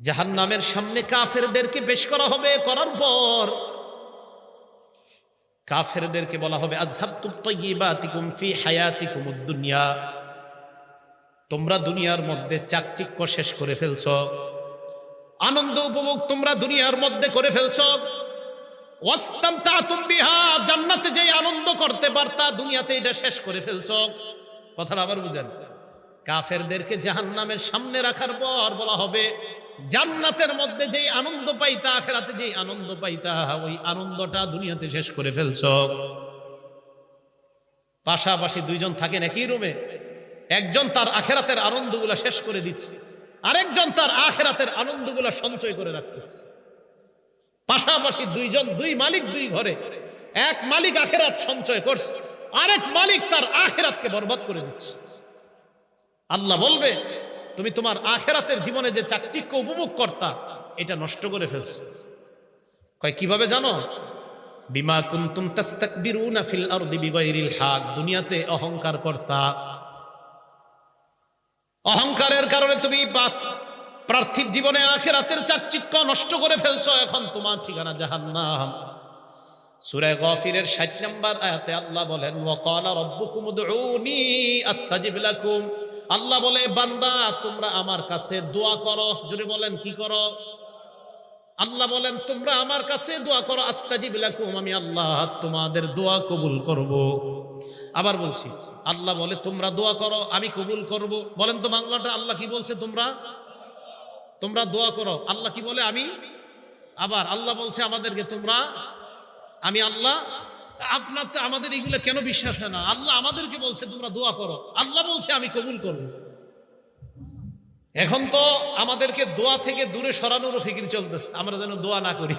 জাহান্নামের সামনে কাফেরদেরকে পেশ করা হবে, করার পর কাফেরদেরকে বলা হবে আযহাবতুম তাইয়্যিবাতিকুম ফি হায়াতিকুমুদ দুনিয়া, তোমরা দুনিয়ার মধ্যে চাকচিক্য শেষ করে ফেলছো, আনন্দ উপভোগ তোমরা দুনিয়ার মধ্যে করে ফেলছো। ওয়াস্তামতাতুম বিহা, জান্নাতে যে আনন্দ করতে পারতা দুনিয়াতে এটা শেষ করে ফেলছো। কথাটা আবার বুঝেন, কাফেরদেরকে জাহান্নামের সামনে রাখার পর বলা হবে জান্নাতের মধ্যে যেই আনন্দ পাইতা, আখিরাতে যেই আনন্দ পাইতা, ওই আনন্দটা দুনিয়াতে শেষ করে ফেলছো। পাশাপাশি দুইজন থাকেন একই রুমে, একজন তার আখিরাতের আনন্দগুলা শেষ করে দিচ্ছে, আরেকজন তার আখিরাতের আনন্দগুলা সঞ্চয় করে রাখতেছে। পাশাপাশি দুইজন, দুই মালিক দুই ঘরে, এক মালিক আখিরাত সঞ্চয় করছে, আরেক মালিক তার আখিরাতকে বরবাদ করে দিচ্ছে। আল্লাহ বলবে তুমি তোমার আখিরাতের জীবনে যে চাকচিক্য উপভোগ করতা এটা নষ্ট করে ফেলছো। কয় কিভাবে জানো? বিমা কুনতুম তাস্তাকবিরুনা ফিল আরদি বিগাইরিল হক, দুনিয়াতে অহংকার করতা, অহংকারের কারণে তুমি পার্থিব জীবনে আখিরাতের চাকচিক্য নষ্ট করে ফেলছো, এখন তোমার ঠিকানা জাহান্নাম। সূরা গাফিরের 60 নম্বর আয়াতে আল্লাহ বলেন ওয়াকালা রাব্বুকুম উদউনি আস্তাজিব লাকুম, আল্লাহ বলে বান্দা তোমরা আমার কাছে দোয়া করো। জোরে বলেন কি করো? আল্লাহ বলেন তোমরা আমার কাছে দোয়া করো, আস্তাজিব লাকুম, আমি আল্লাহ তোমাদের দোয়া কবুল করব। আবার বলছি, আল্লাহ বলে তোমরা দোয়া করো আমি কবুল করব। বলেন তো বাংলাটা, আল্লাহ কি বলছে? তোমরা দোয়া করো, আল্লাহ কি বলে? আমি। আবার আল্লাহ বলছে আমাদেরকে তোমরা, আমি আল্লাহ। আপনার তো আমাদের এইগুলো কেন বিশ্বাস হয় না? আল্লাহ আমাদেরকে বলছে তোমরা দোয়া করো, আল্লাহ বলছে আমি কবুল করব। এখন তো আমাদেরকে দোয়া থেকে দূরে সরানোরও ফিকির চলতেছে, আমরা যেন দোয়া না করি।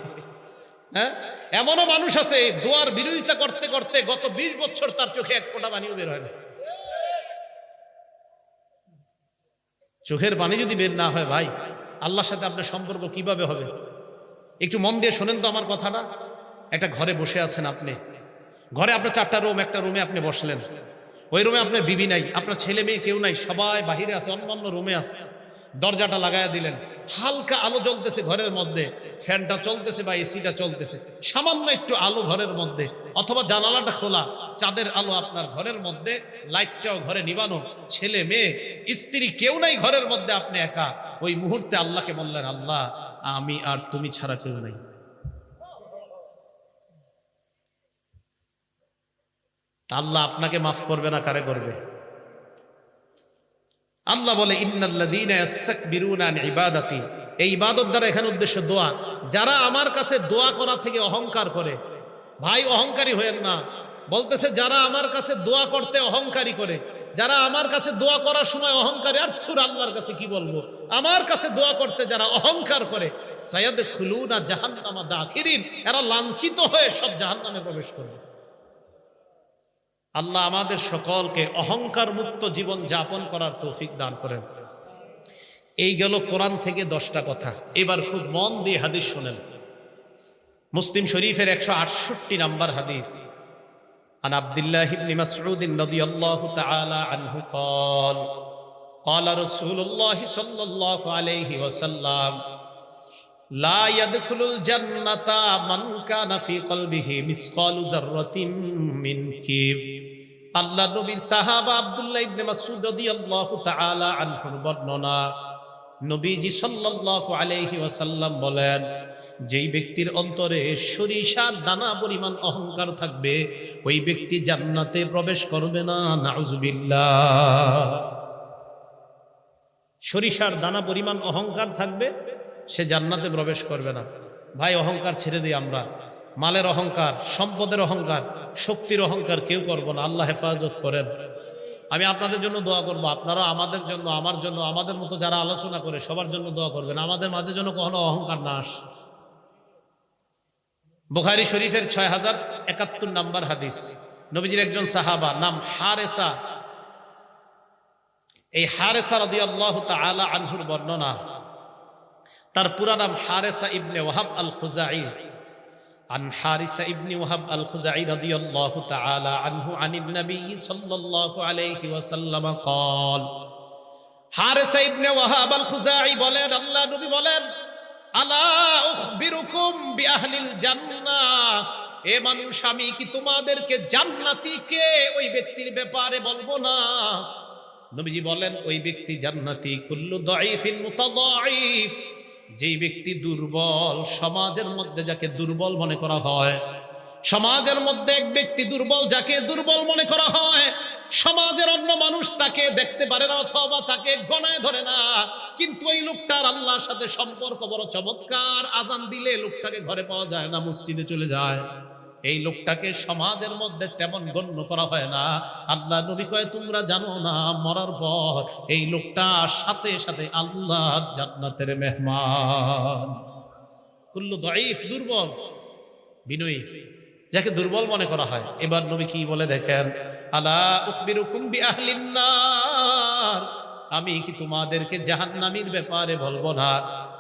হ্যাঁ, এমনও মানুষ আছে দোয়ার বিরোধিতা করতে করতে গত 20 বছর তার চোখে এক ফোঁটা পানিও বের হয় না। চোখের পানি যদি বের না হয় ভাই, আল্লাহর সাথে আপনার সম্পর্ক কিভাবে হবে? একটু মন দিয়ে শোনেন তো আমার কথাটা। একটা ঘরে বসে আছেন আপনি, ঘরে আপনার 4টা রুম, একটা রুমে আপনি বসলেন, ওই রুমে আপনার বিবি নাই, আপনার ছেলে মেয়ে কেউ নাই, সবাই বাহিরে আছে, অন্য রুমে আছে। দরজাটা লাগায়া দিলেন, হালকা আলো জ্বলতেছে ঘরের মধ্যে, ফ্যানটা চলতেছে বা এসিটা চলতেছে, সামান্য একটু আলো ঘরের মধ্যে, অথবা জানালাটা খোলা, চাঁদের আলো আপনার ঘরের মধ্যে, লাইটটাও ঘরে নিবানো, ছেলে মেয়ে স্ত্রী কেউ নাই ঘরের মধ্যে, আপনি একা। ওই মুহূর্তে আল্লাহকে বললেন আল্লাহ আমি আর তুমি ছাড়া কেউ নাই। আল্লাহ আপনাকে মাফ করবে না, কারে করবে? আল্লাহ বলে ইন্নাল্লাযীনা ইস্তাকবিরুনা আন ইবাদাতি, এই ইবাদত দ্বারা এখানে উদ্দেশ্য দোয়া। যারা আমার কাছে দোয়া করা থেকে অহংকার করে, ভাই অহংকারী হয়েন না। বলতেছে যারা আমার কাছে দোয়া করতে অহংকারী করে, যারা আমার কাছে দোয়া করার সময় অহংকারী, আর থুর আল্লাহর কাছে কি বলবো, আমার কাছে দোয়া করতে যারা অহংকার করে সায়াদখুলুনা জাহান্নামা দাখিরিন, এরা লাঞ্ছিত হয়ে সব জাহান্নামে প্রবেশ করবে। আল্লাহ আমাদের সকলকে অহংকার মুক্ত জীবন যাপন করার তৌফিক দান করেন। এই গেল কোরআন থেকে 10টা কথা। এবার খুব মন দিয়ে হাদিস শোনেন। মুসলিম শরীফের 168 নম্বর হাদিস। আন আব্দুল্লাহ ইবনে মাসউদ রাদিয়াল্লাহু তাআলা আনহু قال قال رسول الله صلى الله عليه وسلم لا يدخل الجنة من كان في قلبه مثقال ذرة من كبر। আল্লাহ নবীর সাহাবা আব্দুল্লাহ ইবনে মাসউদ রাদিয়াল্লাহু তাআলা আনহুর বর্ণনা। নবীজি সাল্লাল্লাহু আলাইহি ওয়াসাল্লাম বলেন, যেই ব্যক্তির অন্তরে সরিষার দানা পরিমাণ অহংকার থাকবে ওই ব্যক্তি জান্নাতে প্রবেশ করবে না। নাউজুবিল্লাহ। সরিষার দানা পরিমাণ অহংকার থাকবে, সে জান্নাতে প্রবেশ করবে না। ভাই অহংকার ছেড়ে দিই আমরা। মালের অহংকার, সম্পদের অহংকার, শক্তির অহংকার কেউ করব না। আল্লাহ হেফাজত করেন। আমি আপনাদের জন্য দোয়া করব, আপনারা আমাদের জন্য, আমার জন্য, আমাদের মতো যারা আলোচনা করে সবার জন্য দোয়া করবেন, আমাদের মাঝে যেন কখনো অহংকার না আসে। বুখারী শরীফের 6071 নম্বর হাদিস। নবীজির একজন সাহাবা নাম হারেসা, এই হারেসা রাদিয়াল্লাহু তাআলা আনহুর বর্ণনা। তার পুরা নাম হারেসা ইবনে ওয়াহাব আল খুজাই। عن حارثة ابن وهب الخزاعي رضي الله تعالى عنه عن النبي صلى الله عليه وسلم قال। হারেসা ইবনে ওয়াহাব আল খুজাই বলেন, আল্লাহ নবী বলেন, আলা উখবিরুকুম বিআহলিল জান্নাহ, এ মানুষ আমি কি তোমাদেরকে জান্নাতি কে ওই ব্যক্তির ব্যাপারে বলবো না? নবীজি বলেন, ওই ব্যক্তি জান্নাতি কুল্লু দাঈফিন মুতাদাঈফ, যেই ব্যক্তি দুর্বল, সমাজের মধ্যে যাকে দুর্বল মনে করা হয়, সমাজের মধ্যে এক ব্যক্তি দুর্বল, যাকে দুর্বল মনে করা হয়, সমাজের অন্য মানুষ তাকে দেখতে পারে না অথবা তাকে গণায় ধরে না, কিন্তু ওই লোকটার আল্লাহর সাথে সম্পর্ক বড় চমৎকার, আজান দিলে লোকটাকে ঘরে পাওয়া যায় না, মসজিদে চলে যায়, এই লোকটাকে সমাজের মধ্যে তেমন গণ্য করা হয় না। আল্লাহ নবী কয়, তোমরা জানো না মরার পর এই লোকটার সাথে সাথে আল্লাহ জান্নাতের মেহমান। কুল্লু দাঈফ, দুর্বল, বিনয়ী, যাকে দুর্বল মনে করা হয়। এবার নবী কি বলে দেখেন, আলা উখবিরুকুম বিআহলিন নার, আমি কি তোমাদেরকে জাহান্নামীর ব্যাপারে বলবো না?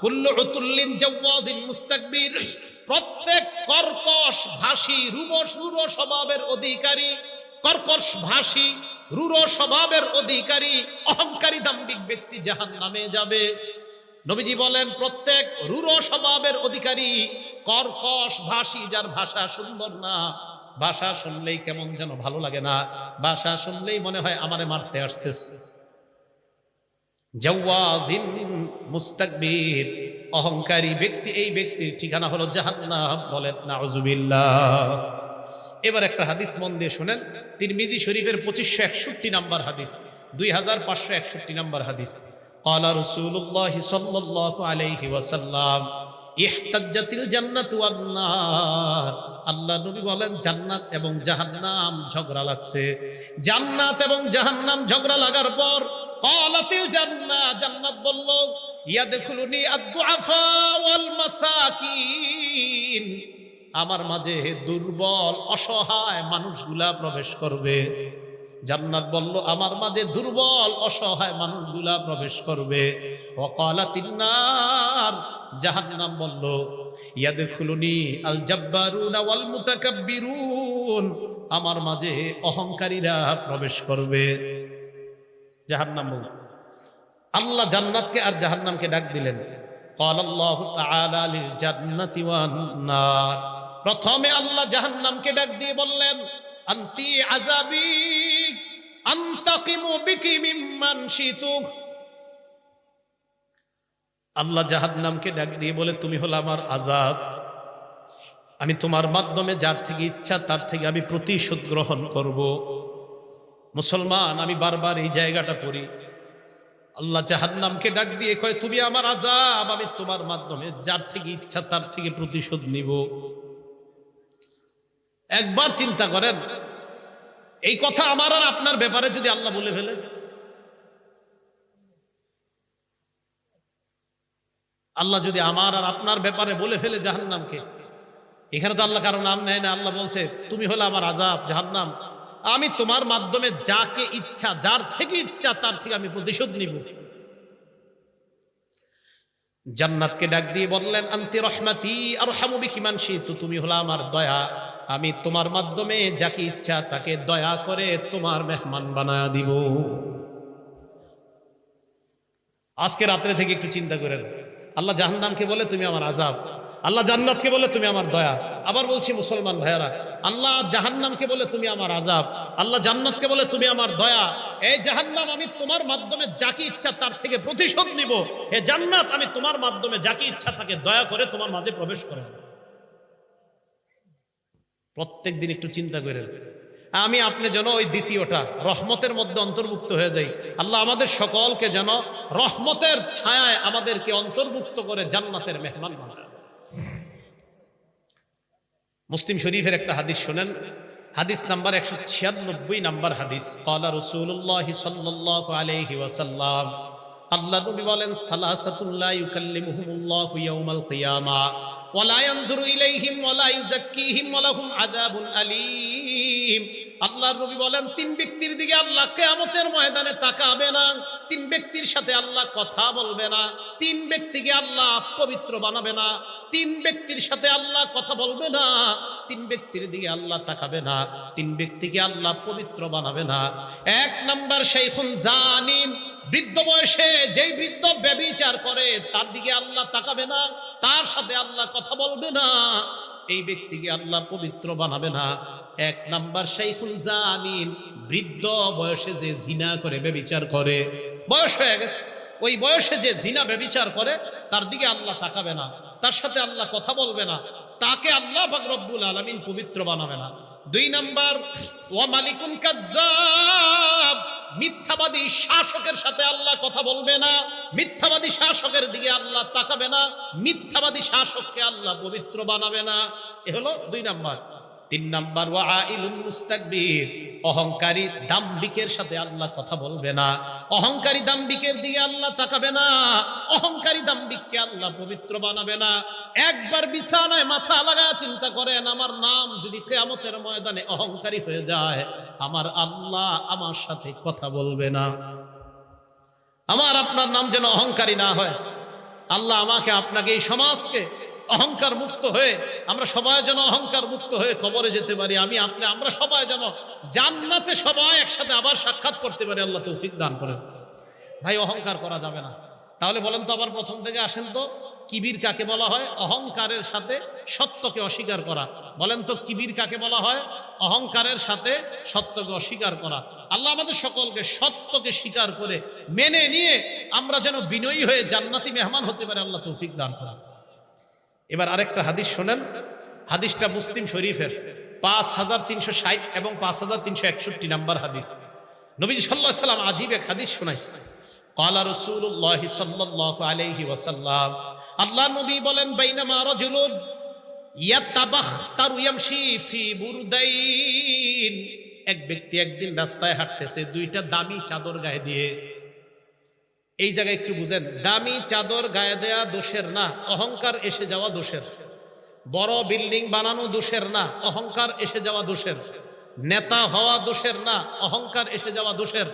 কুল্লু উতুল্লিন জাওয়াজিন মুস্তাকবির, প্রত্যেক কর্কশ ভাষী, রূঢ় স্বভাবের অধিকারী, কর্কশ ভাষী, রূঢ় স্বভাবের অধিকারী, অহংকারী দাম্ভিক ব্যক্তি জাহান্নামে যাবে। নবীজি বলেন, প্রত্যেক রূঢ় স্বভাবের অধিকারী, কর্কশ ভাষী, যার ভাষা সুন্দর না, ভাষা শুনলেই কেমন যেন ভালো লাগে না, ভাষা শুনলেই মনে হয় আমারে মারতে আসতেছে, জাওয়াজিন মুস্তাকবির, অহংকারী ব্যক্তি, এই ব্যক্তির ঠিকানা হলো জাহান্নাম। বলেন নাউজুবিল্লাহ। এবার একটা হাদিস মন দিয়ে শুনেন, তিরমিজি শরীফের 2561 নাম্বার হাদিস, 2561 নাম্বার হাদিস। ক্বালা রাসূলুল্লাহ সাল্লাল্লাহু আলাইহি ওয়াসাল্লাম, ইহতাজ্জাতিল জান্নাতু ওয়ান নার, আল্লাহ নবী বলেন, জান্নাত এবং জাহান্নাম ঝগড়া লাগছে। জান্নাত এবং জাহান্নাম ঝগড়া লাগার পর ক্বালাতিল জান্নাহ, জান্নাত বলল, ইয়াদখুলুনি আদ-দুআফা ওয়াল মাসাকিন, আমার মাঝে দুর্বল অসহায় মানুষগুলা প্রবেশ করবে। জান্নাত বলল, আমার মাঝে দুর্বল অসহায় মানুষগুলা প্রবেশ করবে। ওয়াকালাতিন নার, জাহান্নাম বলল, ইয়াদখুলুনি আল জাব্বারুনা ওয়াল মুতাকাব্বিরুন, আমার মাঝে অহংকারীরা প্রবেশ করবে। জাহান্নাম বলল, আল্লাহ জান্নাতকে আর জাহান্নামকে ডাক দিলেন। ক্বালাল্লাহু তাআলা লিল জান্নাতি ওয়ান নার, প্রথমে আল্লাহ জাহান্নামকে ডাক দিয়ে বললেন, আনতি আযাবি আনতাকিমু বিকি মিম্মান শিতু। আল্লাহ জাহান্নামকে ডাক দিয়ে বলে, তুমি হলো আমার আযাব, আমি তোমার মাধ্যমে যার থেকে ইচ্ছা তার থেকে আমি প্রতিশোধ গ্রহণ করব। মুসলমান, আমি বারবার এই জায়গাটা পড়ি, আল্লাহ জাহান্নামকে ডাক দিয়ে কয়, তুমি আমার আযাব, আমি তোমার মাধ্যমে যার থেকে ইচ্ছা তার থেকে প্রতিশোধ নিব। একবার চিন্তা করেন, এই কথা আমার আর আপনার ব্যাপারে যদি আল্লাহ বলে ফেলে, আল্লাহ যদি আমার আর আপনার ব্যাপারে বলে ফেলে জাহান্নামকে, এখানে তো আল্লাহ কারো নাম নেয় না, আল্লাহ বলছে, তুমি হলো আমার আযাব জাহান্নাম, আমি তোমার মাধ্যমে যাকে ইচ্ছা যার থেকে ইচ্ছা তার থেকে আমি প্রতিশোধ নিব। জান্নাতকে ডাক দিয়ে বললেন, আনতি রহমাতি আরহামু বিকি মান শিতু, তুমি হলো আমার দয়া, আমি তোমার মাধ্যমে যাকে ইচ্ছা তাকে দয়া করে তোমার মেহমান বানায়া দিব। আজকে রাত্রে থেকে একটু চিন্তা করেন, আল্লাহ জাহান্নামকে বলে তুমি আমার আযাব, আল্লাহ জান্নাতকে বলে তুমি আমার দয়া। আবার বলছি মুসলমান ভাইয়ারা, আল্লাহ জাহান্নামকে বলে তুমি আমার আযাব, আল্লাহ জান্নাতকে বলে তুমি আমার দয়া। এই জাহান্নাম, আমি তোমার মাধ্যমে যাকে ইচ্ছা তার থেকে প্রতিশোধ নিব। হে জান্নাত, আমি তোমার মাধ্যমে যাকে ইচ্ছা তাকে দয়া করে তোমার মাঝে প্রবেশ করে। প্রত্যেক দিন একটু চিন্তা করেন, আমি আপনি যেন ওই দ্বিতীয়টা রহমতের মধ্যে অন্তর্ভুক্ত হয়ে যাই। আল্লাহ আমাদের সকলকে যেন রহমতের ছায়ায় আমাদেরকে অন্তর্ভুক্ত করে জান্নাতের মেহমান বানায়। মুসলিম শরীফের একটা হাদিস শুনেন, হাদিস নাম্বার 196 নাম্বার হাদিস। ক্বালা রাসূলুল্লাহ সাল্লাল্লাহু আলাইহি ওয়াসাল্লাম, আল্লাহ নবী বলেন, সালাসাতুল লা ইউকাল্লিমুহুমুল্লাহু ইয়াউমাল কিয়ামাহ ওয়া লা ইয়ানজুরু ইলাইহিম ওয়া লা ইউযাক্কিহিম ওয়া লাহুম আযাবুন আলীম। আল্লাহর নবী বলেন, তিন ব্যক্তির দিকে আল্লাহ কিয়ামতের ময়দানে তাকাবে না, তিন ব্যক্তির সাথে আল্লাহ কথা বলবে না, তিন ব্যক্তিকে আল্লাহ পবিত্র বানাবে না, তিন ব্যক্তির সাথে আল্লাহ কথা বলবে না, তিন ব্যক্তির দিকে আল্লাহ তাকাবে না, তিন ব্যক্তিকে আল্লাহ পবিত্র বানাবে না। এক নাম্বার শাইখুন জানিন, বৃদ্ধ বয়সে যেই বৃদ্ধ ব্যভিচার করে তার দিকে আল্লাহ তাকাবে না, তার সাথে আল্লাহ কথা বলবে না, এই ব্যক্তিকে আল্লাহ পবিত্র বানাবে না। এক নাম্বার শাইখুন জানিন, বৃদ্ধ বয়সে যে জিনা করে ব্যভিচার করে, বয়স হয়ে গেছে, ওই বয়সে যে জিনা ব্যভিচার করে তার দিকে আল্লাহ তাকাবে না, তার সাথে আল্লাহ কথা বলবে না, তাকে আল্লাহ পাক রব্বুল আলামিন পবিত্র বানাবে না। দুই নাম্বার ওয়া মালিকুন কাজ্জাব, মিথ্যাবাদী শাসকের সাথে আল্লাহ কথা বলবে না, মিথ্যাবাদী শাসকের দিকে আল্লাহ তাকাবে না, মিথ্যাবাদী শাসককে আল্লাহ পবিত্র বানাবে না। এ হলো দুই নাম্বার। তিন নাম্বার ওয়া আইলুন মুস্তাকবির, অহংকারী দাম্ভিকের সাথে আল্লাহ কথা বলবে না, অহংকারী দাম্ভিকের দিকে আল্লাহ তাকাবে না, অহংকারী দাম্ভিককে আল্লাহ পবিত্র বানাবে না। একবার বিছানায় মাথা লাগায় চিন্তা করেন, আমার নাম যদি কিয়ামতের ময়দানে অহংকারী হয়ে যায়, আমার আল্লাহ আমার সাথে কথা বলবে না। আমার আপনার নাম যেন অহংকারী না হয়। আল্লাহ আমাকে আপনাকে এই সমাজকে অহংকার মুক্ত হয়ে, আমরা সবাই যেন অহংকার মুক্ত হয়ে কবরে যেতে পারি, আমি আপনি আমরা সবাই যেন জান্নাতে সবাই একসাথে আবার সাক্ষাৎ করতে পারি, আল্লাহ তৌফিক দান করেন। ভাই অহংকার করা যাবে না। তাহলে বলেন তো আবার প্রথম থেকে আসেন তো, কিবির কাকে বলা হয়? অহংকারের সাথে সত্যকে অস্বীকার করা। বলেন তো কিবির কাকে বলা হয়? অহংকারের সাথে সত্যকে অস্বীকার করা। আল্লাহ আমাদের সকলকে সত্যকে স্বীকার করে মেনে নিয়ে আমরা যেন বিনয়ী হয়ে জান্নাতি মেহমান হতে পারি, আল্লাহ তৌফিক দান করেন। এবার আরেকটা হাদিস শোনেন, হাদিসটা মুসলিম শরীফের 5360 এবং 5361 নাম্বার হাদিস। নবী সাল্লাল্লাহু আলাইহি ওয়াসাল্লাম আজীব এক হাদিস শোনাইছেন। ক্বালা রাসূলুল্লাহ সাল্লাল্লাহু আলাইহি ওয়াসাল্লাম, আল্লাহ নবী বলেন, বাইনামা রাজুলুন ইয়াতাবাখতারু ইয়ামশি ফি বুরদাইন, এক ব্যক্তি একদিন রাস্তায় হাঁটতেছে দুইটা দামি চাদর গায়ে দিয়ে। এই জায়গায় একটু বুঝেন, দামি চাদর গায়ে দেয়া দোষের না, অহংকার এসে যাওয়া দোষের। বড় বিল্ডিং বানানো দোষের না, অহংকার এসে যাওয়া দোষের। নেতা হওয়া দোষের না, অহংকার এসে যাওয়া দোষের।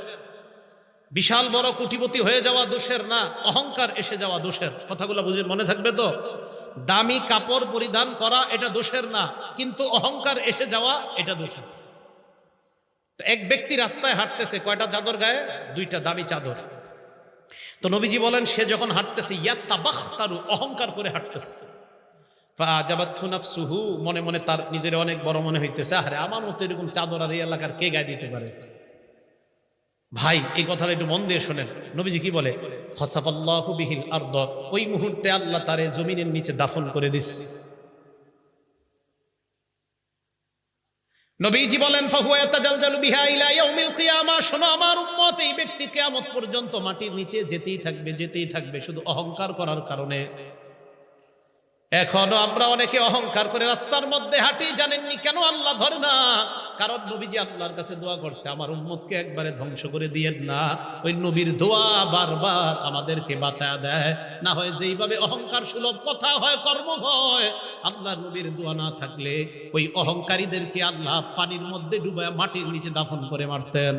বিশাল বড় কোটিপতি হয়ে যাওয়া দোষের না, অহংকার এসে যাওয়া দোষের। কথাগুলো বুঝে মনে থাকবে তো? দামি কাপড় পরিধান করা এটা দোষের না, কিন্তু অহংকার এসে যাওয়া এটা দোষের। তো এক ব্যক্তি রাস্তায় হাঁটতেছে, কয়টা চাদর গায়ে? দুইটা দামি চাদর। তো নবীজি বলেন, সে যখন হাঁটতেছে ইয়াতাবাখতারু, অহংকার করে হাঁটতেছে। ফাআজাবাতহু নাফসুহু, মনে মনে তার নিজের অনেক বড় মনে হইতেছে, আরে আমার মতো এরকম চাদর আর এই এলাকার কে গায়ে দিতে পারে? ভাই এই কথাটা একটু মন দিয়ে শোনেন, নবীজি কি বলে? খাসাফাল্লাহু বিহিল আরদ, ওই মুহূর্তে আল্লাহ তারে জমিনের নিচে দাফন করে দিস। নবীজি বলেন, ফাহুয়া ইয়াতাজালজালু বিহা ইলা ইয়াউমিল কিয়ামা, শোনো আমার উম্মত, এই ব্যক্তি কিয়ামত পর্যন্ত মাটির নিচে যেতেই থাকবে, যেতেই থাকবে, শুধু অহংকার করার কারণে। এখনো আমরা অনেকে অহংকার করে রাস্তার মধ্যে হাঁটি, জানেননি কেন আল্লাহ ধরে না? কারণ নবীজি আল্লাহর কাছে দোয়া করছে, আমার উম্মতকে একবারে ধ্বংস করে দিয়েন না। ওই নবীর দোয়া বারবার আমাদেরকে বাঁচায়া দেয়। না হয় যেইভাবে অহংকার সুলভ কথা হয়, কর্ম হয়, আল্লাহর নবীর দোয়া না থাকলে ওই অহংকারীদেরকে আল্লাহ পানির মধ্যে ডুবায় মাটির নিচে দাফন করে মারতেন।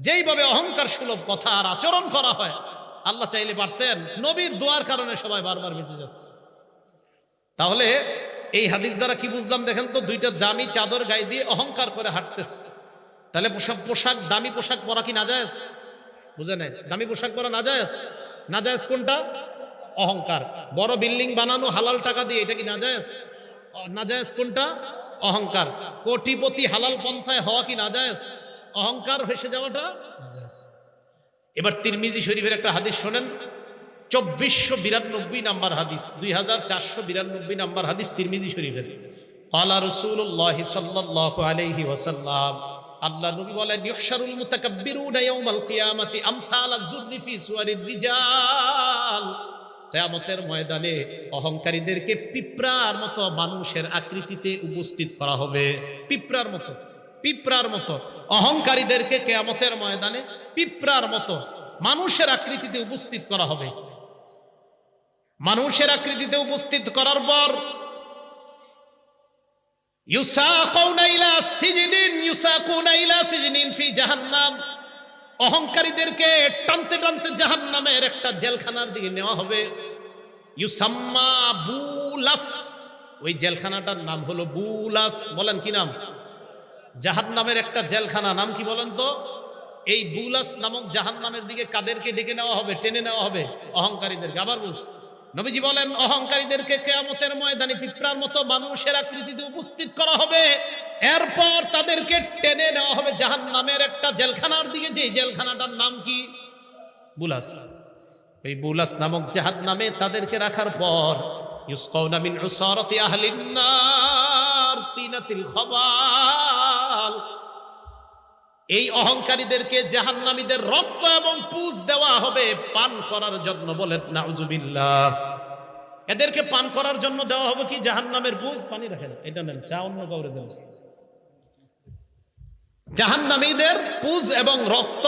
যেইভাবে অহংকার সুলভ কথা আর আচরণ করা হয়, আল্লাহ চাইলে পারতেন। নবীর দোয়ার কারণে সবাই বারবার বেঁচে যাচ্ছে। তাহলে এই হাদিস দ্বারা কি বুঝলাম দেখেন তো? দুইটা দামি চাদর গায়ে দিয়ে অহংকার করে হাঁটতেছে। তাহলে পোশাক, দামি পোশাক পরা কি নাজায়েজ? বুঝে নাই? দামি পোশাক পরা নাজায়েজ? নাজায়েজ কোনটা? অহংকার। বড় বিল্ডিং বানানো হালাল টাকা দিয়ে, এটা কি নাজায়েজ? নাজায়েজ কোনটা? অহংকার। কোটিপতি হালাল পন্থায় হওয়া কি নাজায়েজ? অহংকার হেসে যাওয়াটা নাজায়েজ। এবার তিরমিজি শরীফের একটা হাদিস শোনেন, 2492 নাম্বার হাদিস, 2492 নাম্বার হাদিস তিরমিজি শরীফের। ক্বালা রাসূলুল্লাহ সাল্লাল্লাহু আলাইহি ওয়াসাল্লাম, আল্লাহ নবী বলেন, ইউহশারুল মুতাকাব্বিরুনা ইয়াওমাল কিয়ামাতি আমসালাজ যুররি ফি সুওয়ারির রিজাল, কিয়ামতের ময়দানে অহংকারীদেরকে পিঁপড়ার মতো মানুষের আকৃতিতে উপস্থিত করা হবে। পিঁপড়ার মতো, পিঁপড়ার মতো অহংকারীদেরকে কিয়ামতের ময়দানে পিঁপড়ার মতো মানুষের আকৃতিতে উপস্থিত করা হবে। মানুষের আকৃতিতে উপস্থিত করার পর ইউসাকুনা ইলা সিজনিন ফি জাহান্নাম, অহংকারীদেরকে টানতে টানতে জাহান্নামের একটা জেলখানার দিকে নেওয়া হবে। ইউসাম্মা বুলাস, ওই জেলখানাটার নাম হলো বুলাস। বলেন কি নাম? জাহান্নামের একটা জেলখানা, নাম কি বলেন তো? এই বুলাস নামক জাহান্নামের দিকে কাদেরকে ডেকে নেওয়া হবে, টেনে নেওয়া হবে? অহংকারীদেরকে। আবার বলছি, নবীজি বলেন অহংকারীদেরকে কিয়ামতের ময়দানে পিঁপড়ার মতো মানুষের আকৃতিতে উপস্থিত করা হবে, এরপর তাদেরকে টেনে নেওয়া হবে জাহান্নামের একটা জেলখানার দিকে, যে জেলখানাটার নাম কি? বুলাস। এই বুলাস নামক জাহান্নামে তাদেরকে রাখার পর ইউসকাউনা মিন উসারাতি আহলিন নার তিনাতিল খাবাল, এই অহংকারীদেরকে জাহান্নামীদের রক্ত এবং পুজ দেওয়া হবে পান করার জন্য। বলেন নাউজুবিল্লাহ। এদেরকে পান করার জন্য দেওয়া হবে কি? জাহান্নামের পুজ। পানি রাখেন, এটা নেন, চা অন্য কাউরে দেন। জাহান্নামীদের পুজ এবং রক্ত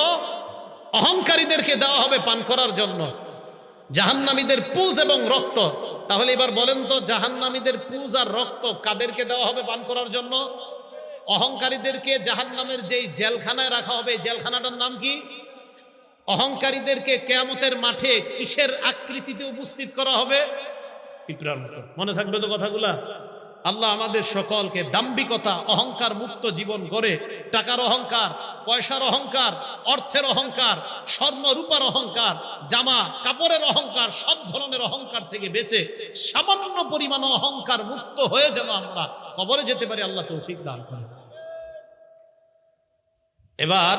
অহংকারীদেরকে দেওয়া হবে পান করার জন্য। জাহান্নামীদের পুজ এবং রক্ত। তাহলে এবার বলেন তো, জাহান্নামীদের পুজ আর রক্ত কাদেরকে দেওয়া হবে পান করার জন্য? অহংকারীদেরকে জাহান্নামের যেই জেলখানায় রাখা হবে, জেলখানাটার নাম কি? অহংকারীদেরকে কিয়ামতের মাঠে কিসের আকৃতিতে উপস্থিত করা হবে? পিঁপড়ার মতো। মনে থাকবে তো কথাগুলা? আল্লাহ আমাদের সকলকে দাম্ভিকতা, অহংকার মুক্ত জীবন গড়ে, টাকার অহংকার, পয়সার অহংকার, অর্থের অহংকার, স্বর্ণ রূপার অহংকার, জামা কাপড়ের অহংকার, সব ধরনের অহংকার থেকে বেঁচে সামান্য পরিমাণ অহংকার মুক্ত হয়ে যেন আমরা কবরে যেতে পারি, আল্লাহ তৌফিক দান করেন। এবার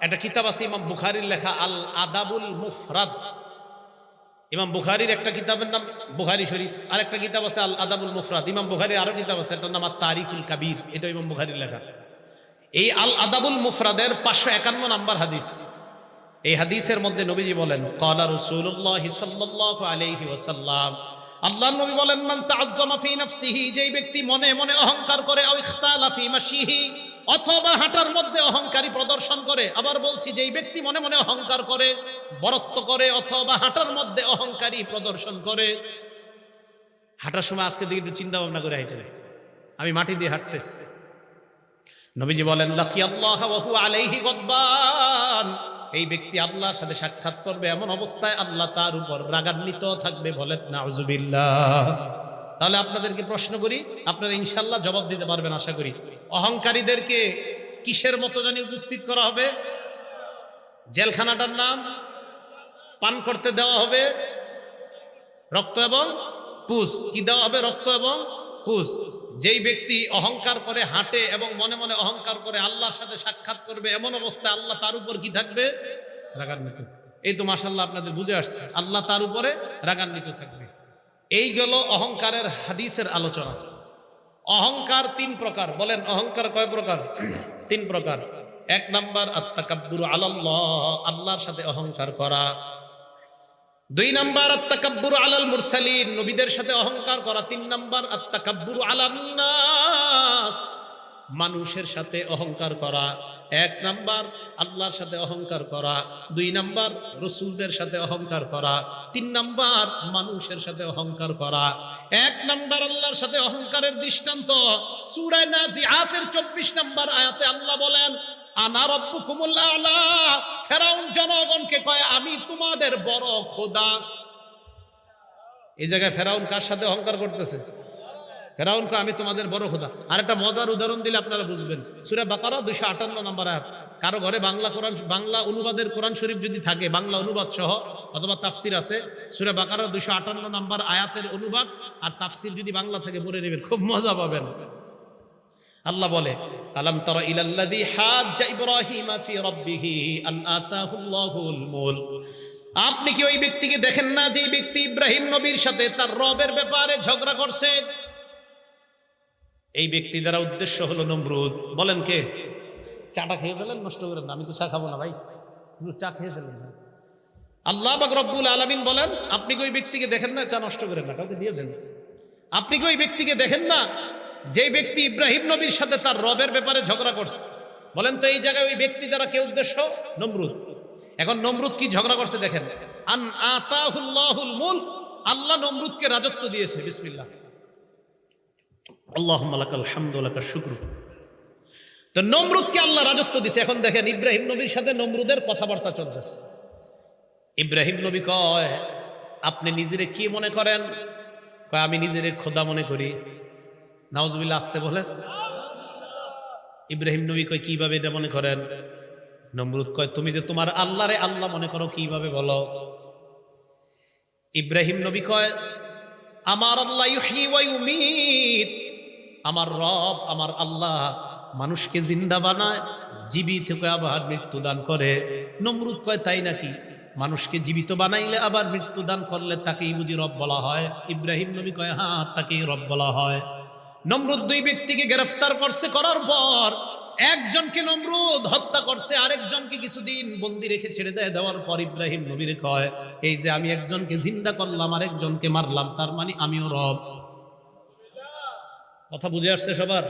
একটা কিতাব আছে ইমাম বুখারীর লেখা, আল আদাবুল মুফরাদ। ইমাম বুখারীর একটা কিতাবের নাম বুখারী শরীফ, আর একটা কিতাব আছে আল আদাবুল মুফরাদ। ইমাম বুখারীর আরো কিতাব আছে, এটার নাম আত-তারিকুল কাবীর, এটা ইমাম বুখারীর লেখা। এই আল আদাবুল মুফরাদের 551 নাম্বার হাদিস। এই হাদিসের মধ্যে নবীজি বলেন, ক্বালা রাসূলুল্লাহ সাল্লাল্লাহু আলাইহি ওয়াসাল্লাম, আল্লাহর নবী বলেন, মান তাআজ্জামা ফি নাফসিহি, যেই ব্যক্তি মনে মনে অহংকার করে, আও ইখতালা ফি মাশিহি, অথবা হাঁটার মধ্যে অহংকারী প্রদর্শন করে। আবার বলছি, যেই ব্যক্তি মনে মনে অহংকার করে, বরত্ব করে, অথবা হাঁটার মধ্যে অহংকারী প্রদর্শন করে। হাঁটার সময় আজকে দিকে একটু চিন্তা ভাবনা করে হাঁটে, আমি মাটি দিয়ে হাঁটতেছি। নবীজি বলেন, লাকিয়াল্লাহ ওয়া হুয়া আলাইহি গদবান, এই ব্যক্তি আল্লাহর সাথে সাক্ষাৎ করবে এমন অবস্থায় আল্লাহ তার উপর রাগান্বিত থাকবে। বলেন নাউজুবিল্লাহ। তাহলে আপনাদেরকে প্রশ্ন করি, আপনারা ইনশাআল্লাহ জবাব দিতে পারবেন আশা করি। অহংকারীদেরকে কিসের মতো জানি উপস্থিত করা হবে? জেলখানাটার নাম? পান করতে দেওয়া হবে রক্ত এবং পুজ। কি দেওয়া হবে? রক্ত এবং পুজ। যেই ব্যক্তি অহংকার করে হাঁটে এবং মনে মনে অহংকার করে আল্লাহর সাথে সাক্ষাৎ করবে এমন অবস্থায় আল্লাহ তার উপর কি থাকবে? রাগান্বিত। এই তো মাশাআল্লাহ আপনাদের বুঝে আসছে, আল্লাহ তার উপরে রাগান্বিত থাকবে। এই গেল অহংকারের হাদিসের আলোচনা। অহংকার 3 প্রকার। বলেন অহংকার কয় প্রকার? 3 প্রকার। 1 নাম্বার আত-তাকাব্বুরু আলাল্লাহ, আল্লাহর সাথে অহংকার করা। 2 নাম্বার আত-তাকাব্বুরু আলাল মুরসালিন, নবীদের সাথে অহংকার করা। 3 নাম্বার আত-তাকাব্বুরু আলান নাস, মানুষের সাথে অহংকার করা। 1 নাম্বার আল্লাহর সাথে অহংকার করা, 2 নাম্বার রাসূলদের সাথে অহংকার করা, 3 নাম্বার মানুষের সাথে অহংকার করা। 1 নাম্বার আল্লাহর সাথে অহংকারের দৃষ্টান্ত সূরা নাজিআতের 24 নাম্বার আয়াতে আল্লাহ বলেন, আনা রাব্বুকুমুল আ'লা। ফেরাউন জনগণকে কয়, আমি তোমাদের বড় খোদা। এই জায়গায় ফেরাউন কার সাথে অহংকার করতেছে? ফেরাউন কয়, আমি তোমাদের বড় খোদা। আর একটা মজার উদাহরণ দিলে আপনারা বুঝবেন। সূরা বাকারা 258 নম্বর আয়াত। কারো ঘরে বাংলা কোরআন, বাংলা অনুবাদের কোরআন শরীফ যদি থাকে, বাংলা অনুবাদ সহ অথবা তাফসির আছে, সূরা বাকারা 258 নম্বর আয়াতের অনুবাদ আর তাফসির যদি বাংলা থেকে পড়ে নেবেন, খুব মজা পাবেন। আল্লাহ বলে, আলাম তারা ইলাল্লাযী হাজ্জা ইব্রাহিমা ফি রাব্বিহি আন আতাহুল্লাহুল মুলক। আপনি কি ওই ব্যক্তিকে দেখেন না যে ব্যক্তি ইব্রাহিম নবীর সাথে তার রবের ব্যাপারে ঝগড়া করছে? এই ব্যক্তি দ্বারা উদ্দেশ্য হলো নমরুদ। বলেন কে? চাটা খেয়ে ফেলেন, নষ্ট করেন না। আমি তো চা খাবো না ভাই, চা খেয়ে ফেলেন না। আল্লাহ পাক রব্বুল আলামিন বলেন, আপনি কি ওই ব্যক্তিকে দেখেন না? চা নষ্ট করেন না, কাউকে দিয়ে দেন। আপনি কি ওই ব্যক্তিকে দেখেন না যে ব্যক্তি ইব্রাহিম নবীর সাথে তার রবের ব্যাপারে ঝগড়া করছে? বলেন তো এই জায়গায় ওই ব্যক্তি দ্বারা কে উদ্দেশ্য? নমরুদ। এখন নমরুদ কি ঝগড়া করছে দেখেন। আন আতাহুল্লাহুল মুলক, আল্লাহ নমরুদকে রাজত্ব দিয়েছে। বিসমিল্লাহ, আল্লাহুম্মা লাকাল হামদু ওয়া লাকাশ শুকরু। তো নমরুদকে আল্লাহ রাজত্ব দিয়েছে। এখন দেখেন ইব্রাহিম নবীর সাথে নমরুদের কথাবার্তা চলতেছে। ইব্রাহিম নবী কয়, আপনি নিজেরে কি মনে করেন? কয় আমি নিজেরে খোদা মনে করি। নাউজুবিল্লাহ, আসতে বলে। ইব্রাহিম নবী কয় কিভাবে এটা মনে করেন? নমরুদ কয় তুমি যে তোমার আল্লাহরে আল্লাহ মনে করো, কিভাবে বলো? ইব্রাহিম নবী কয় আমার আল্লাহ ইউহয়ী ওয়া ইউমীত, আমার রব আমার আল্লাহ মানুষকে জিন্দা বানায়, জীবিত থেকে আবার মৃত্যু দান করে। নমরুদ কয় তাই নাকি? মানুষকে জীবিত বানাইলে আবার মৃত্যু দান করলে তাকেই বুঝি রব বলা হয়? ইব্রাহিম নবী কয় হ্যাঁ, তাকেই রব বলা হয়। নমরুদ দুই ব্যক্তিকে গ্রেফতার করছে, করার পর একজনকে নমরুদ হত্যা করছে, আরেকজনকে কিছুদিন বন্দি রেখে ছেড়ে দেওয়ার পর ইব্রাহিম নবীর কয় এই যে আমি একজনকে জিন্দা করলাম আরেকজনকে মারলাম, তার মানে আমিও রব। কথা বুঝে আসছে সবার?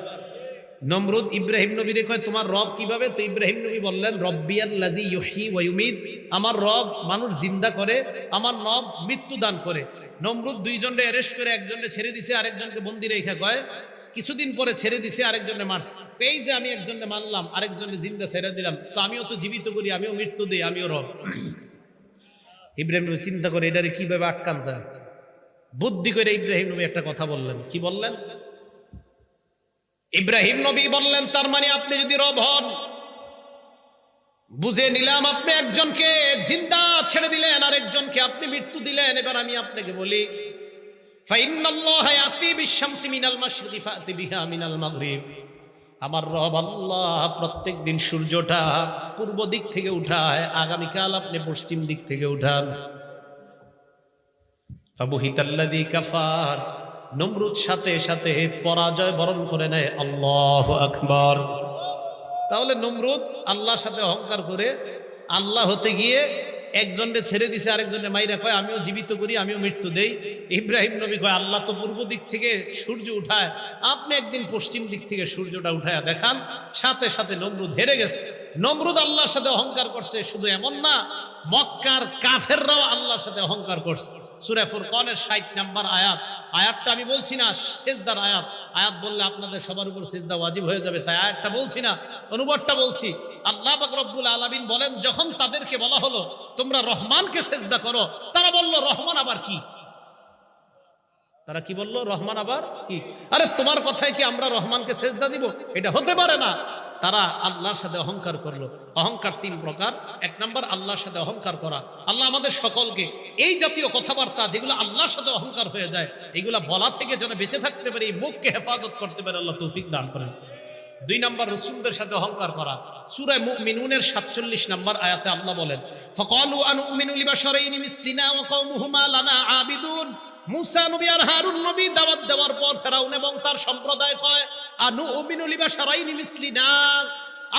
নমরুদ ইব্রাহিম নবীরে কয় তোমার রব কিভাবে? তো ইব্রাহিম নবী বললেন রব্বিয়াল্লাযী ইউহয়ী ওয়া ইউমীত, আমার রব মানুষ জিন্দা করে, আমার রব মৃত্যু দান করে। নমরুদ দুইজনকে অ্যারেস্ট করে একজনকে ছেড়ে দিছে, আরেকজনকে বন্দি রেখে কয় কিছুদিন পরে ছেড়ে দিছে, আরেকজনকে মারছে। এই যে আমি একজনকে মারলাম আরেকজনকে জিন্দা ছেড়ে দিলাম, তো আমিও তো জীবিত করি, আমিও মৃত্যু দিই, আমিও রব। ইব্রাহিম নবী চিন্তা করে এটারে কিভাবে আটকান যায়। বুদ্ধি করে ইব্রাহিম নবী একটা কথা বললেন। কি বললেন? ইব্রাহিম নবী বললেন তার মানে আপনি যদি রব হন, বুঝে নিলাম আপনি একজনকে জিন্দা ছেড়ে দিলেন, আরেকজনকে আপনি মৃত্যু দিলেন। এবার আমি আপনাকে বলি ফাইন্নাল্লাহা ইয়াতি বিশ-শামসি মিনাল মাশরিকি ফাতি বিহা মিনাল মাগরিব, আমার রব আল্লাহ প্রত্যেকদিন সূর্যটা পূর্ব দিক থেকে উঠায়, আগামীকাল আপনি পশ্চিম দিক থেকে উঠান। ফাবুহিতাল্লাযী কাফার, নমরুদ সাথে সাথে পরাজয় বরণ করে নেয়। আল্লাহু আকবার। তাহলে নমরুদ আল্লাহর সাথে অহংকার করে আল্লাহ হতে গিয়ে একজনকে ছেড়ে দিছে, আরেকজনের মাইরা কয় আমিও জীবিত করি, আমিও মৃত্যু দেই। ইব্রাহিম নবী কয় আল্লাহ তো পূর্ব দিক থেকে সূর্য উঠায়, আপনি একদিন পশ্চিম দিক থেকে সূর্যটা উঠায় দেখান। সাথে সাথে নমরুদ হেরে গেছে। নমরুদ আল্লাহর সাথে অহংকার করছে, শুধু এমন না, মক্কার কাফেররাও আল্লাহর সাথে অহংকার করছে। সূরা ফুরকানের ৬০ নম্বর আয়াত, আয়াতটা আমি বলছি না, সিজদার আয়াত। আয়াত বললে আপনাদের সবার উপর সিজদা ওয়াজিব হয়ে যাবে, তাই আয়াতটা বলছি না, অনুবাদটা বলছি। আল্লাহ পাক রব্বুল আলামিন বলেন যখন তাদেরকে বলা হলো তোমরা রহমানকে সিজদা করো, তারা বলল রহমান আবার কি? তারা কি বলল? রহমান আবার কি? আরে তোমার কথায় কি আমরা রহমানকে সিজদা দিব? এটা হতে পারে না। তারা আল্লাহর সাথে অহংকার করলো। অহংকার তিন প্রকার। এক নাম্বার আল্লাহর সাথে অহংকার করা। আল্লাহ আমাদের সকলকে এই জাতীয় কথাবার্তা যেগুলো আল্লাহর সাথে অহংকার হয়ে যায় এগুলা বলা থেকে যেন বেঁচে থাকতে পারে, এই মুখকে হেফাজত করতে পারে, আল্লাহ তৌফিক দান করেন। দুই নাম্বার রাসূলদের সাথে অহংকার করা। সূরা মুমিনুনের ৪৭ নম্বর আয়াতে আল্লাহ বলেন ফাকালু আনুমিনু লিবাশারাইনি মিসলিনা ওয়া কওমুহুমা লানা আবিদুন। মুসা নবী আর হারুন নবী দাওয়াত দেওয়ার পর ফেরাউন এবং তার সম্প্রদায় কয় আনুমিনু লিবাশারাইনি মিসলিনা,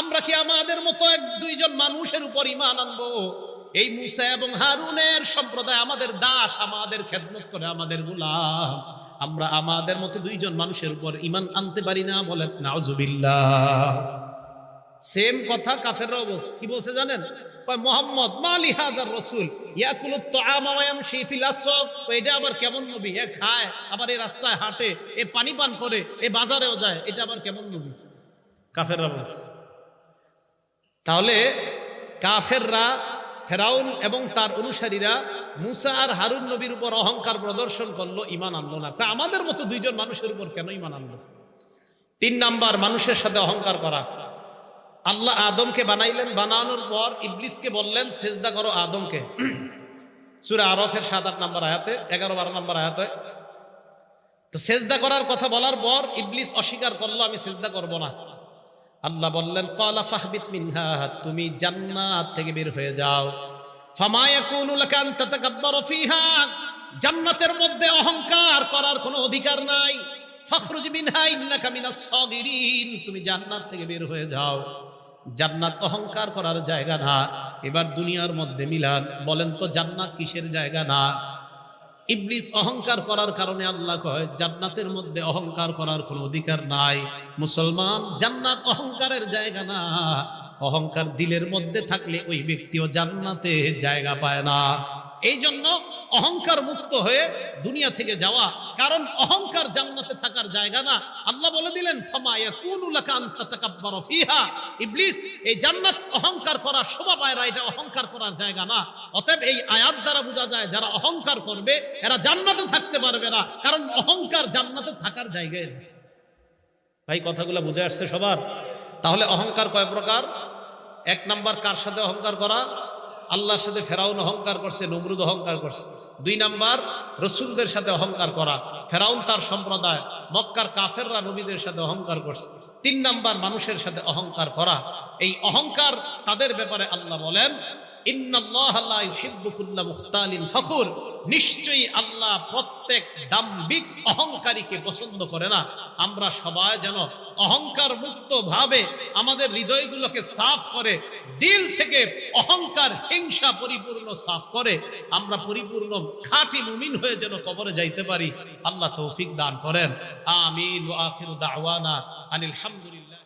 আমরা কি আমাদের মতো এক দুইজন মানুষের উপর ঈমান আনবো? এই মুসা এবং হারুনের সম্প্রদায় আমাদের দাস, আমাদের খেদমত করে, আমাদের গোলাম, আমরা আমাদের মতো দুইজন মানুষের উপর ঈমান আনতে পারি না? বলেন নাউজুবিল্লাহ। সেম কথা কাফেররাও বলছে। কি বলছে জানেন? মুহাম্মদ মালি হাযার রাসূল ইয়াকুলুত তাআমা ওয়া ইয়ামশি ফিল আসওয়াক, এটা আবার কেমন নবী? এ খায় আবার এই রাস্তায় হাঁটে, এ পানি পান করে, এ বাজারেও যায়, এটা আবার কেমন নবী? কাফেররা বলছে। তাহলে কাফেররা, ফেরাউন এবং তার অনুসারীরা মুসা আর হারুন নবীর উপর অহংকার প্রদর্শন করলো, ঈমান আনলো না। তা আমাদের মতো দুইজন মানুষের উপর কেন ঈমান আনলো? তিন নাম্বার মানুষের সাথে অহংকার করা। আল্লাহ আদমকে বানাইলেন, বানানোর পর ইবলিসকে বললেন সিজদা করো আদমকে। সূরা আরাফের ৭-৮ নম্বর আয়াতে, ১১-১২ নম্বর আয়াতে। তো সিজদা করার কথা বলার পর ইবলিস অস্বীকার করলো, আমি সিজদা করব না। আল্লাহ বললেন ক্বালা ফাহবিত মিনহা, তুমি জান্নাত থেকে বের হয়ে যাও। ফামা ইয়াকুনু লাকা আন তাতাকাব্বারা ফিহা, জান্নাতের মধ্যে অহংকার করার কোনো অধিকার নাই। ফাখরুজ মিনহা ইন্নাকা মিনাস সাগিরিন, তুমি জান্নাত থেকে বের হয়ে যাও। জান্নাত অহংকার করার জায়গা না। এবার দুনিয়ার মধ্যে মিলান, বলেন তো জান্নাত কিসের জায়গা? না। ইবলিস অহংকার করার কারণে আল্লাহ কয় জান্নাতের মধ্যে অহংকার করার কোনো অধিকার নাই। মুসলমান, জান্নাত অহংকারের জায়গা না। অহংকার দিলের মধ্যে থাকলে ওই ব্যক্তিও জান্নাতে জায়গা পায় না। এই জন্য অহংকার মুক্ত হয়ে দুনিয়া থেকে যাওয়া, কারণ অহংকার জান্নাতে থাকার জায়গা না। আল্লাহ বলে দিলেন ফামা ইয়াকুনু লাকা আন তাতাকাব্বারা ফিহা, ইবলিস এই জান্নাত অহংকার করা শোভা পায় না, এটা অহংকার করার জায়গা না। অতএব এই আয়াত দ্বারা বোঝা যায় যারা অহংকার করবে এরা জান্নাতে থাকতে পারবে না, কারণ অহংকার জান্নাতে থাকার জায়গায় না। ভাই কথাগুলো বুঝে আসছে সবার? তাহলে অহংকার কয় প্রকার? এক নাম্বার কার সাথে অহংকার করা? আল্লাহর সাথে ফেরাউন অহংকার করছে, নমরুদ অহংকার করছে। দুই নাম্বার রসুলদের সাথে অহংকার করা, ফেরাউন তার সম্প্রদায়, মক্কার কাফেররা নবীদের সাথে অহংকার করছে। তিন নাম্বার মানুষের সাথে অহংকার করা। এই অহংকার তাদের ব্যাপারে আল্লাহ বলেন ইন্নাল্লাহা লা ইউহিব্বু কুল্লা মুখতালিন ফখুর, নিশ্চয়ই আল্লাহ প্রত্যেক দাম্ভিক অহংকারীকে পছন্দ করে না। আমরা সবাই যেন অহংকার মুক্ত ভাবে আমাদের হৃদয়গুলোকে সাফ করে, দিল থেকে অহংকার হিংসা পরিপূর্ণ সাফ করে আমরা পরিপূর্ণ খাঁটি মুমিন হয়ে যেন কবরে যাইতে পারি। আল্লাহ তৌফিক দান করেন। আমিন ওয়া আখিরু দাওয়ানা আনিল হামদুলিল্লাহ।